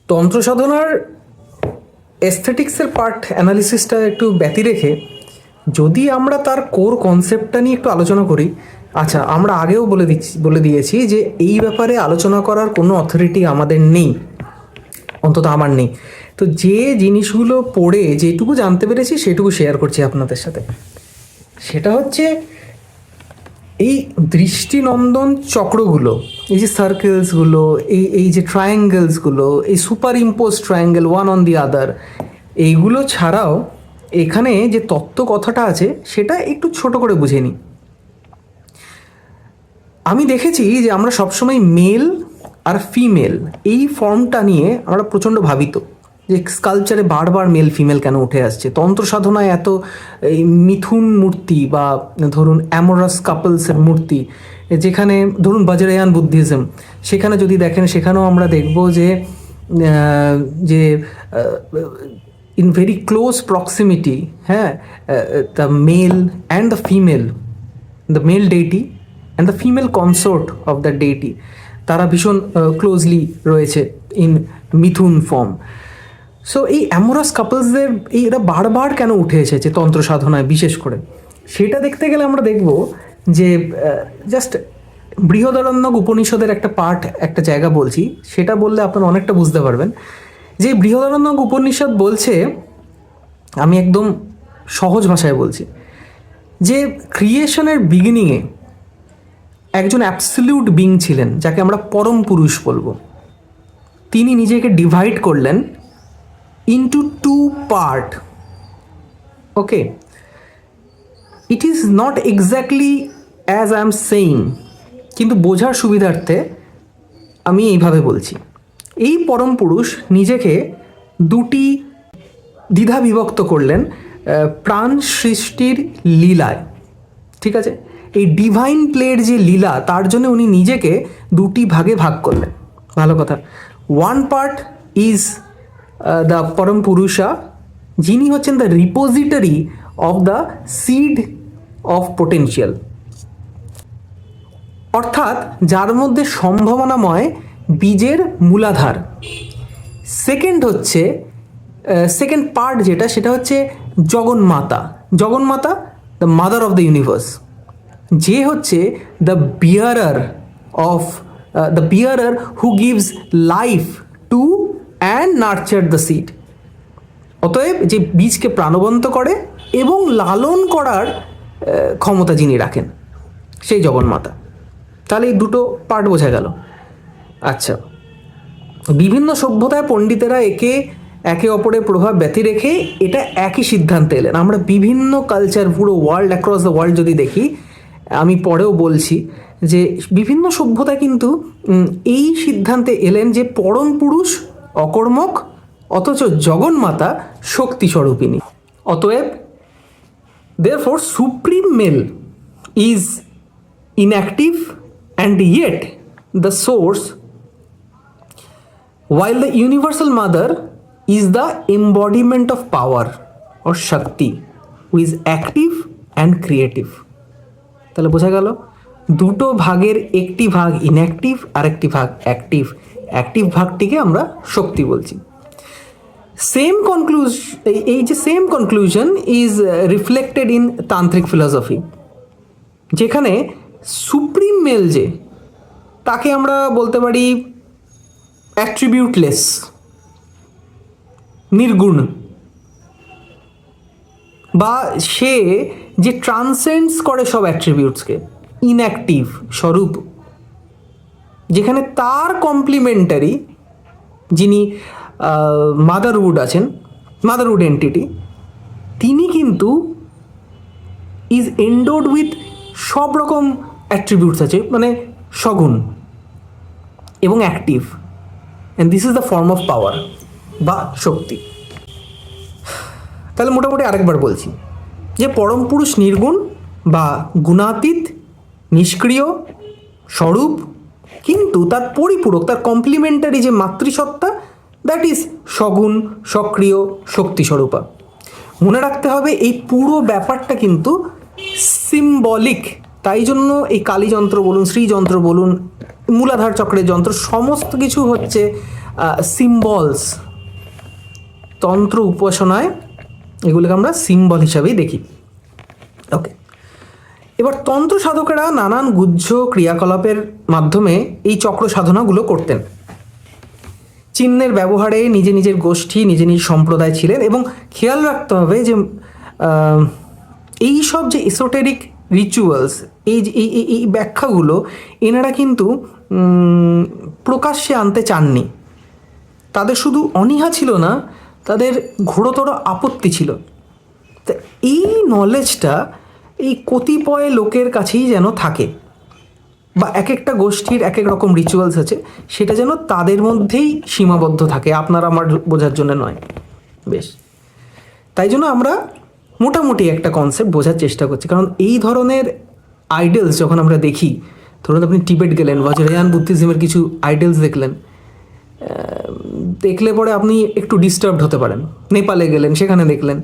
তন্ত্র সাধনার এস্থেটিক্সের পার্ট অ্যানালিসিসটা একটু ব্যতি রেখে যদি আমরা তার কোর কনসেপ্টটা নিয়ে একটু আলোচনা করি। আচ্ছা, আমরা আগেও বলে দিয়েছি যে এই ব্যাপারে আলোচনা করার কোনো অথরিটি আমাদের নেই, অন্তত আমার নেই। তো যে জিনিসগুলো পড়ে যেটুকু জানতে পেরেছি সেটুকু শেয়ার করছি আপনাদের সাথে। সেটা হচ্ছে এই দৃষ্টিনন্দন চক্রগুলো, এই যে সার্কেলসগুলো, এই যে ট্রায়াঙ্গেলসগুলো, এই superimpose triangle one on the other, এইগুলো ছাড়াও এখানে যে তত্ত্ব কথাটা আছে সেটা একটু ছোট করে বুঝে নিই। আমি দেখেছি যে আমরা সবসময় মেল আর ফিমেল এই ফর্মটা নিয়ে আমরা প্রচণ্ড ভাবিত, যে স্কাল্পচারে বারবার মেল ফিমেল কেন উঠে আসছে, তন্ত্র সাধনায় এত এই মিথুন মূর্তি বা ধরুন অ্যামোরাস কাপলসের মূর্তি, যেখানে ধরুন বজরায়ান বুদ্ধিজম, সেখানে যদি দেখেন সেখানেও আমরা দেখব যে যে ইন ভেরি ক্লোজ প্রক্সিমিটি, হ্যাঁ, the male and the female, the male deity and the female consort of the deity, তারা ভীষণ ক্লোজলি রয়েছে ইন মিথুন ফর্ম। সো এই অ্যামোরাস কাপলসদের এরা বারবার কেন উঠে এসেছে তন্ত্র সাধনায় বিশেষ করে, সেটা দেখতে গেলে আমরা দেখব যে জাস্ট বৃহদারণ্যক উপনিষদের একটা পার্ট, একটা জায়গা বলছি, সেটা বললে আপনারা অনেকটা বুঝতে পারবেন। যে বৃহদারণ্যক উপনিষদ বলছে, আমি একদম সহজ ভাষায় বলছি, যে ক্রিয়েশনের বিগিনিংয়ে একজন অ্যাবসলিউট বিং ছিলেন, যাকে আমরা পরম পুরুষ বলবো। তিনি নিজেকে ডিভাইড করলেন into two part. Okay, it is not exactly as I am saying, কিন্তু বোঝার সুবিধার্থে আমি এইভাবে বলছি। এই পরম পুরুষ নিজেকে দুটি দ্বিধা বিভক্ত করলেন প্রাণ সৃষ্টির লীলায়, ঠিক আছে? এই ডিভাইন প্লের যে লীলা, তার জন্য উনি নিজেকে দুটি ভাগে ভাগ করলেন। ভালো কথা। ওয়ান পার্ট ইজ দ্য পরম পুরুষা, যিনি হচ্ছেন the repository of the seed of potential, অর্থাৎ যার মধ্যে সম্ভাবনাময় বীজের মূলাধার। সেকেন্ড হচ্ছে সেকেন্ড পার্ট যেটা, সেটা হচ্ছে জগন্মাতা। জগন্মাতা, the mother of the universe, যে হচ্ছে the bearer of the bearer who gives life to and nurture the seed. অতএব যে বীজকে প্রাণবন্ত করে এবং লালন করার ক্ষমতা যিনি রাখেন, সেই জগন্মাতা। তাহলে এই দুটো পার্ট বোঝা গেল। আচ্ছা, বিভিন্ন সভ্যতায় পণ্ডিতেরা একে অপরের প্রভাব ব্যতি রেখে এটা একই সিদ্ধান্তে এলেন। আমরা বিভিন্ন কালচার, পুরো ওয়ার্ল্ড, অ্যাক্রস দ্য ওয়ার্ল্ড যদি দেখি, আমি পরেও বলছি যে বিভিন্ন সভ্যতা কিন্তু এই সিদ্ধান্তে এলেন যে পরম পুরুষ অকর্মক, অথচ জগন্মাতা শক্তি স্বরূপিণী। অতএব therefore supreme male is inactive and yet the source, while the universal mother is the embodiment of power or shakti, who is active and creative. তাহলে বোঝা গেল, দুটো ভাগের একটি ভাগ ইনঅ্যাক্টিভ আর একটি ভাগ অ্যাক্টিভ। অ্যাক্টিভ ভাগটিকে আমরা শক্তি বলছি। এই যে same conclusion is reflected in তান্ত্রিক ফিলসফি, যেখানে সুপ্রিম মেল যে, তাকে আমরা বলতে পারি অ্যাট্রিবিউটলেস, নির্গুণ, বা সে যে ট্রান্সেন্ডস করে সব অ্যাট্রিবিউটসকে, ইনঅ্যাক্টিভ স্বরূপ, যেখানে তার কমপ্লিমেন্টারি যিনি মাদারউড আছেন, মাদারউড এন্টিটি, তিনি কিন্তু ইজ এন্ডোড উইথ সব রকম অ্যাট্রিবিউটস আছে, মানে সগুণ এবং active, and this is the form of পাওয়ার বা শক্তি। তাহলে মোটামুটি আরেকবার বলছি যে পরম পুরুষ নির্গুণ বা গুণাতীত, নিষ্ক্রিয় স্বরূপ, কিন্তু তার পরিপূরক, তার কমপ্লিমেন্টারি যে মাতৃসত্তা, দ্যাট ইজ সগুণ, সক্রিয়, শক্তিস্বরূপা। মনে রাখতে হবে এই পুরো ব্যাপারটা কিন্তু সিম্বলিক। তাই জন্য এই কালীযন্ত্র বলুন, শ্রীযন্ত্র বলুন, মূলাধার চক্রের যন্ত্র, সমস্ত কিছু হচ্ছে সিম্বলস, তন্ত্র উপাসনায় এগুলোকে আমরা সিম্বল হিসাবেই দেখি। ওকে, এবার তন্ত্র সাধকেরা নানান গুহ্য ক্রিয়াকলাপের মাধ্যমে এই চক্র সাধনাগুলো করতেন। চিহ্নের ব্যবহারে নিজে নিজের গোষ্ঠী, নিজে নিজ সম্প্রদায় ছিলেন। এবং খেয়াল রাখতে হবে যে এই সব যে এসোটেরিক রিচুয়ালস, এই ব্যাখ্যাগুলো এনারা কিন্তু প্রকাশ্যে আনতে চাননি। তাদের শুধু অনীহা ছিল না, তাদের ঘোরতর আপত্তি ছিল। তা এই নলেজটা এই কতিপয় লোকের কাছেই যেন থাকে, বা এক একটা গোষ্ঠীর এক এক রকম রিচুয়ালস আছে, সেটা যেন তাদের মধ্যেই সীমাবদ্ধ থাকে, আপনার আমার বোঝার জন্য নয়। বেশ, তাই জন্য আমরা মোটামুটি একটা কনসেপ্ট বোঝার চেষ্টা করছি। কারণ এই ধরনের আইডলস যখন আমরা দেখি, ধরুন আপনি টিবেট গেলেন, বজ্রয়ান বুদ্ধিজমের কিছু আইডলস দেখলেন, দেখলে পরে আপনি একটু ডিস্টার্বড হতে পারেন। নেপালে গেলেন, সেখানে দেখলেন,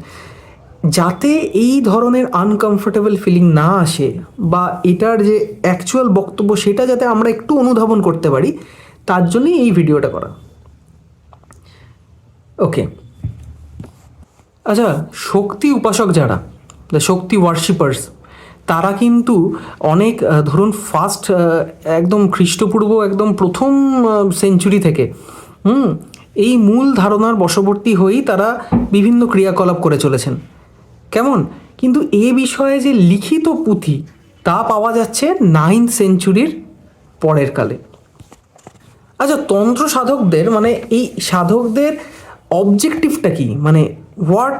যাতে এই ধরনের আনকমফোর্টেবল ফিলিং না আসে, বা এটার যে অ্যাকচুয়াল বক্তব্য সেটা যাতে আমরা একটু অনুধাবন করতে পারি, তার জন্যই এই ভিডিওটা করা। ওকে, আচ্ছা, শক্তি উপাসক যারা, দ্য শক্তি ওয়ার্শিপার্স, তারা কিন্তু অনেক ধরুন ফার্স্ট একদম খ্রিস্টপূর্ব একদম প্রথম সেঞ্চুরি থেকে এই মূল ধারণার বশবর্তী হয়েই তারা বিভিন্ন ক্রিয়াকলাপ করে চলেছেন। কেমন? কিন্তু এ বিষয়ে যে লিখিত পুঁথি, তা পাওয়া যাচ্ছে 9th সেঞ্চুরির পরের কালে। আচ্ছা, তন্ত্র সাধকদের মানে এই সাধকদের অবজেক্টিভটা কি, মানে what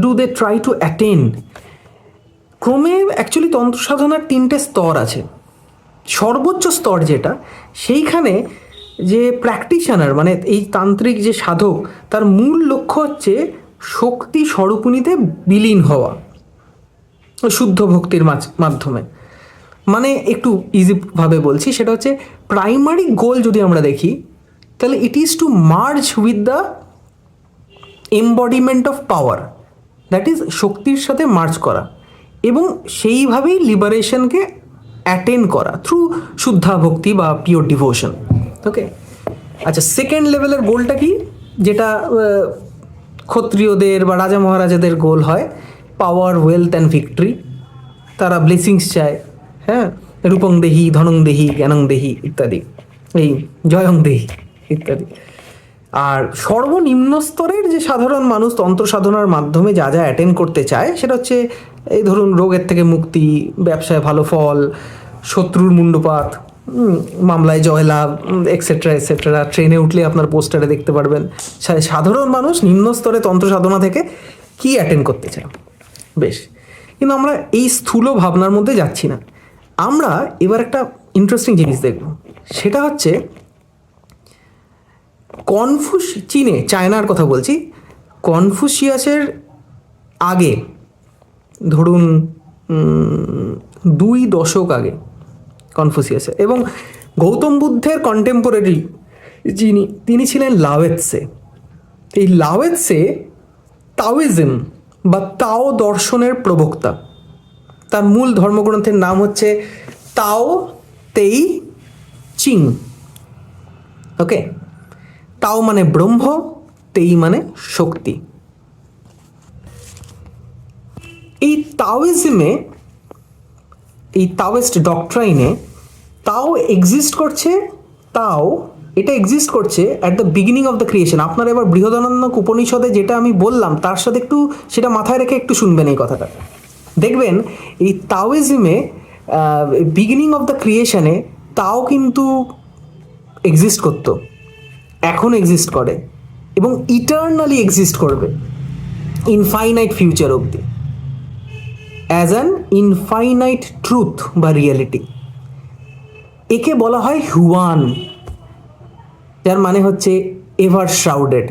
do they try to attain? ক্রমে অ্যাকচুয়ালি তন্ত্র সাধনার 3টে স্তর আছে। সর্বোচ্চ স্তর যেটা, সেইখানে যে প্র্যাকটিশনার মানে এই তান্ত্রিক যে সাধক, তার মূল লক্ষ্য হচ্ছে শক্তি স্বরূপিণীতে বিলীন হওয়া শুদ্ধ ভক্তির মাধ্যমে। মানে একটু ইজিভাবে বলছি, সেটা হচ্ছে প্রাইমারি গোল যদি আমরা দেখি, তাহলে it is to merge with the embodiment of power, that is শক্তির সাথে মার্জ করা, এবং সেইভাবেই লিবারেশনকে অ্যাটেন করা থ্রু শুদ্ধা ভক্তি বা পিওর ডিভোশন। ওকে, আচ্ছা, সেকেন্ড লেভেলের গোলটা কি, যেটা ক্ষত্রিয়দের বা রাজা মহারাজাদের গোল হয়, পাওয়ার, ওয়েলথ অ্যান্ড ভিক্টরি। তারা ব্লেসিংস চায়, হ্যাঁ, রূপং দেহি, ধনং দেহি, জ্ঞানং দেহি ইত্যাদি, এই জয়ং দেহি ইত্যাদি। আর সর্বনিম্ন স্তরের যে সাধারণ মানুষ তন্ত্র সাধনার মাধ্যমে যা যা অ্যাটেন্ড করতে চায়, সেটা হচ্ছে এই ধরুন রোগের থেকে মুক্তি, ব্যবসায় ভালো ফল, শত্রুর মুণ্ডপাত, মামলায় জয়লাভ, এক্সেট্রা এক্সেট্রা। ট্রেনে উঠলে আপনার পোস্টারে দেখতে পারবেন সাধারণ মানুষ নিম্ন স্তরে তন্ত্র সাধনা থেকে কি অ্যাটেন্ড করতে চায়। বেশ, কিন্তু আমরা এই স্থূল ভাবনার মধ্যে যাচ্ছি না। আমরা এবার একটা ইন্টারেস্টিং জিনিস দেখব, সেটা হচ্ছে চীনে, চায়নার কথা বলছি, কনফুসিয়াসের আগে, ধরুন 2 দশক আগে কনফুসিয়াসের, এবং গৌতম বুদ্ধের কন্টেম্পোরারি তিনি ছিলেন লাওয়েৎসে। এই লাওয়েৎসে তাওইজম বা তাও দর্শনের প্রবক্তা। তার মূল ধর্মগ্রন্থের নাম হচ্ছে তাও তেই চিং। ওকে, তাও মানে ব্রহ্ম, তেই মানে শক্তি। এই তাওইজমে, এই তাওয়েস্ট ডক্ট্রাইনে তাও এক্সিস্ট করছে, এটা এক্সিস্ট করছে at the beginning of the creation. আপনারা এবার বৃহদারণ্যক উপনিষদে যেটা আমি বললাম, তার সাথে একটু সেটা মাথায় রেখে একটু শুনবেন এই কথাটা। দেখবেন এই তাওইজমে বিগিনিং অফ দ্য ক্রিয়েশনে তাও কিন্তু এক্সিস্ট করতো, এখন এক্সিস্ট করে, এবং ইটার্নালি এক্সিস্ট করবে ইনফাইনাইট ফিউচার অবধি, অ্যাজ অ্যান ইনফাইনাইট ট্রুথ বা রিয়েলিটি। একে বলা হয় হুয়ান, যার মানে হচ্ছে এভার শ্রাউডেড।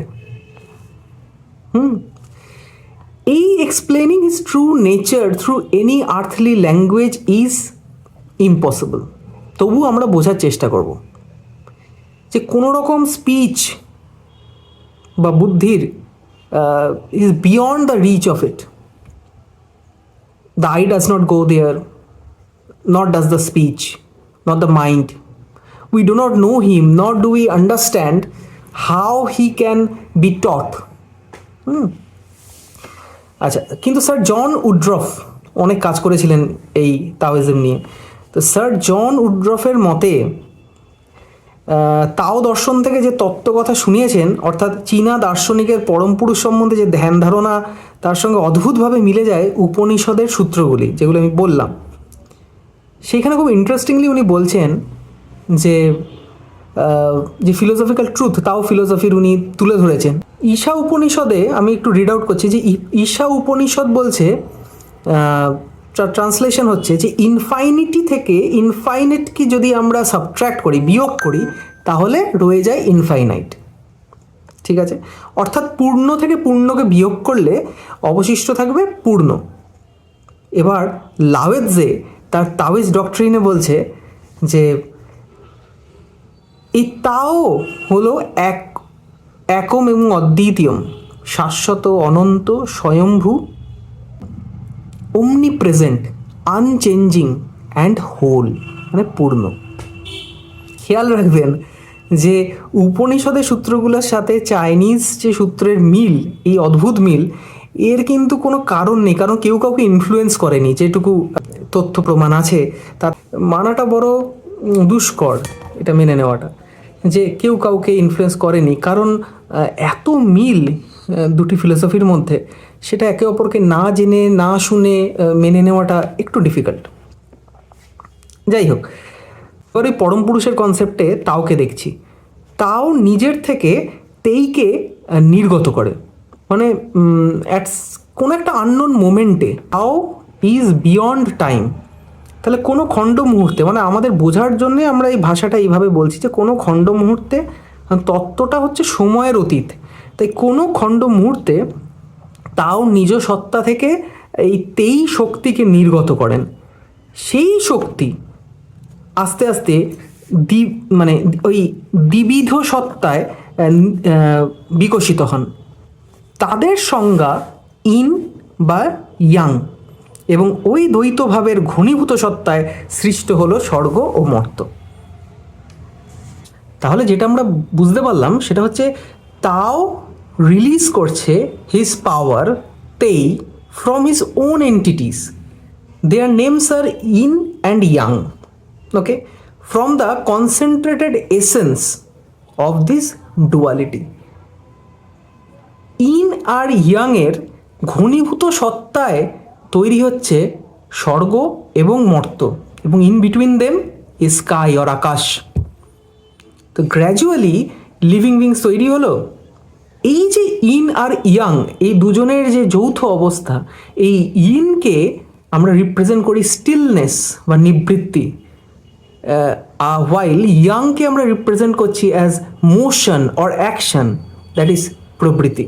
এই explaining his true nature through any earthly language is impossible. তবু আমরা বোঝার চেষ্টা করব যে কোনো রকম স্পিচ বা বুদ্ধির is beyond the reach of it. The eye does not go there, nor does the speech, not the mind. We do not know him, nor do we understand how he can be টট। আচ্ছা, কিন্তু sir জন উড্রফ অনেক কাজ করেছিলেন এই তাওইজম নিয়ে। তো sir জন উড্রফের মতে তাও দর্শন থেকে যে তত্ত্ব কথা শুনিয়েছেন, অর্থাৎ চীনা দার্শনিকের পরম পুরুষ সম্বন্ধে যে ধ্যান ধারণা, তার সঙ্গে অদ্ভুতভাবে মিলে যায় উপনিষদের সূত্রগুলি, যেগুলো আমি বললাম। সেইখানে খুব ইন্টারেস্টিংলি উনি বলছেন যে যে ফিলোসফিক্যাল ট্রুথ, তাও ফিলোসফির উনি তুলে ধরেছেন। ঈশা উপনিষদে, আমি একটু রিড আউট করছি, যে ঈশা উপনিষদ বলছে, ট্রান্সলেশন হচ্ছে যে ইনফাইনিটি থেকে ইনফাইনিটকে যদি আমরা সাবট্র্যাক্ট করি, বিয়োগ করি, তাহলে রয়ে যায় ইনফাইনাইট। ঠিক আছে, অর্থাৎ পূর্ণ থেকে পূর্ণকে বিয়োগ করলে অবশিষ্ট থাকবে পূর্ণ। এবার লাওয়েৎজে তার তাওইজ ডক্ট্রিনে বলছে যে এই তাও হলো একম এবং অদ্বিতীয়ম, শাশ্বত, অনন্ত, স্বয়ংভূ, অমনি প্রেজেন্ট, আনচেঞ্জিং অ্যান্ড হোল, মানে পূর্ণ। খেয়াল রাখবেন যে উপনিষদের সূত্রগুলোর সাথে চাইনিজ যে সূত্রের মিল, এই অদ্ভুত মিল, এর কিন্তু কোনো কারণ নেই, কারণ কেউ কাউকে ইনফ্লুয়েন্স করেনি। যেটুকু তথ্য প্রমাণ আছে তার মানাটা বড় দুষ্কর, এটা মেনে নেওয়াটা, যে কেউ কাউকে ইনফ্লুয়েন্স করেনি। কারণ এত মিল দুটি ফিলোসফির মধ্যে, সেটা একে অপরকে না জেনে না শুনে মেনে নেওয়াটা একটু ডিফিকাল্ট। যাই হোক, এবার ওই পরম পুরুষের কনসেপ্টে তাওকে দেখছি। তাও নিজের থেকে তেইকে নির্গত করে, মানে কোনো একটা আননোন মোমেন্টে তাও ইজ বিয়ন্ড টাইম। তাহলে কোনো খণ্ড মুহূর্তে, মানে আমাদের বোঝার জন্যে আমরা এই ভাষাটা এইভাবে বলছি যে কোনো খণ্ড মুহূর্তে, তত্ত্বটা হচ্ছে সময়ের অতীত, তাই কোনো খণ্ড মুহূর্তে তাও নিজ সত্তা থেকে এই তেই শক্তিকে নির্গত করেন। সেই শক্তি আস্তে আস্তে মানে ওই দ্বিবিধ সত্তায় বিকশিত হন। তাদের সংজ্ঞা ইন বা ইয়াং, এবং ওই দ্বৈতভাবের ঘনীভূত সত্তায় সৃষ্ট হলো স্বর্গ ও মর্ত্য। তাহলে যেটা আমরা বুঝতে পারলাম সেটা হচ্ছে তাও রিলিজ করছে হিজ পাওয়ার তেই from his own entities, their names are yin and yang, okay, from the concentrated essence of this duality. Yin আর ইয়াংয়ের ঘনীভূত সত্তায় তৈরি হচ্ছে স্বর্গ এবং মর্ত্য, এবং in between them sky or আকাশ। তো গ্র্যাজুয়ালি লিভিং বিংস তৈরি হলো। এই যে ইন আর ইয়াং, এই দুজনের যে যৌথ অবস্থা, এই ইনকে আমরা রিপ্রেজেন্ট করি স্টিলনেস বা নিবৃত্তি, হোয়াইল ইয়াংকে আমরা রিপ্রেজেন্ট করছি as motion or action, that is প্রবৃত্তি।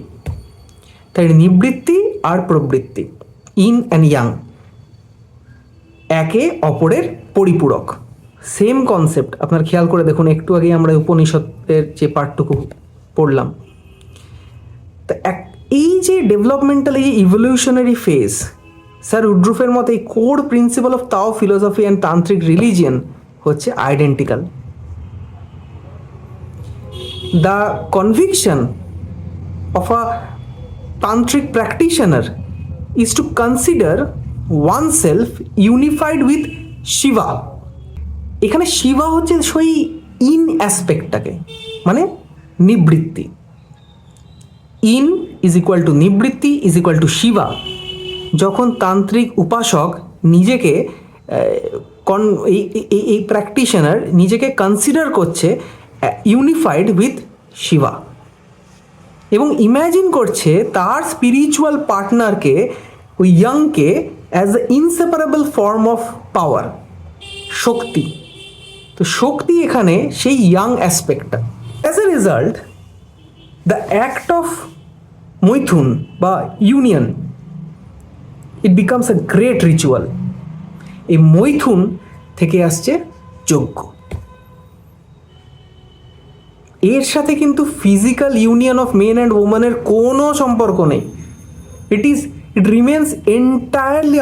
তাই নিবৃত্তি আর প্রবৃত্তি, ইন অ্যান্ড ইয়াং, একে অপরের পরিপূরক। সেম কনসেপ্ট আপনার খেয়াল করে দেখুন, একটু আগে আমরা উপনিষদের যে পার্টটুকু পড়লাম, তা এই যে ডেভেলপমেন্টাল, এই যে ইভলিউশনারি ফেজ, স্যার উড্রুফের মতে এই কোর প্রিন্সিপাল অফ তাও ফিলোসফি অ্যান্ড তান্ত্রিক রিলিজিয়ন হচ্ছে identical. The conviction of a তান্ত্রিক practitioner is two consider one self unified with Shiba. এখানে শিবা হচ্ছে সেই ইন অ্যাসপেক্টটাকে, মানে নিবৃত্তি। ইন ইজ ইকুয়াল টু নিবৃত্তি ইজ ইকুয়াল টু শিবা। যখন তান্ত্রিক উপাসক নিজেকে এই প্র্যাকটিশনার নিজেকে কনসিডার করছে ইউনিফাইড উইথ শিবা, এবং ইম্যাজিন করছে তার স্পিরিচুয়াল পার্টনারকে, ওই ইয়াংকে, as the inseparable form of power, শক্তি। তো শক্তি এখানে সেই ইয়াং অ্যাসপেক্টটা। As a result the act of মৈথুন বা union, it becomes a great ritual. এই মৈথুন থেকে আসছে যজ্ঞ। এর সাথে কিন্তু physical union of men and ওম্যানের কোনো সম্পর্ক নেই। It remains entirely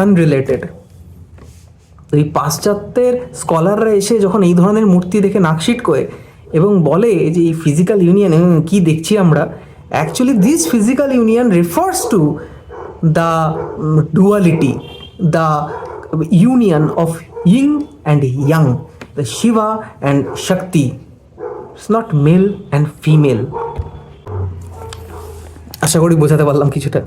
unrelated. তো এই পাশ্চাত্যের স্কলাররা এসে যখন এই ধরনের মূর্তি দেখে নাকশিট করে, এবং বলে যে এই ফিজিক্যাল ইউনিয়ন কি দেখছি আমরা, actually this physical union refers to the duality, the union of yin and yang, the Shiva and Shakti. It's not male and female. আশা করি বোঝাতে পারলাম কিছুটা।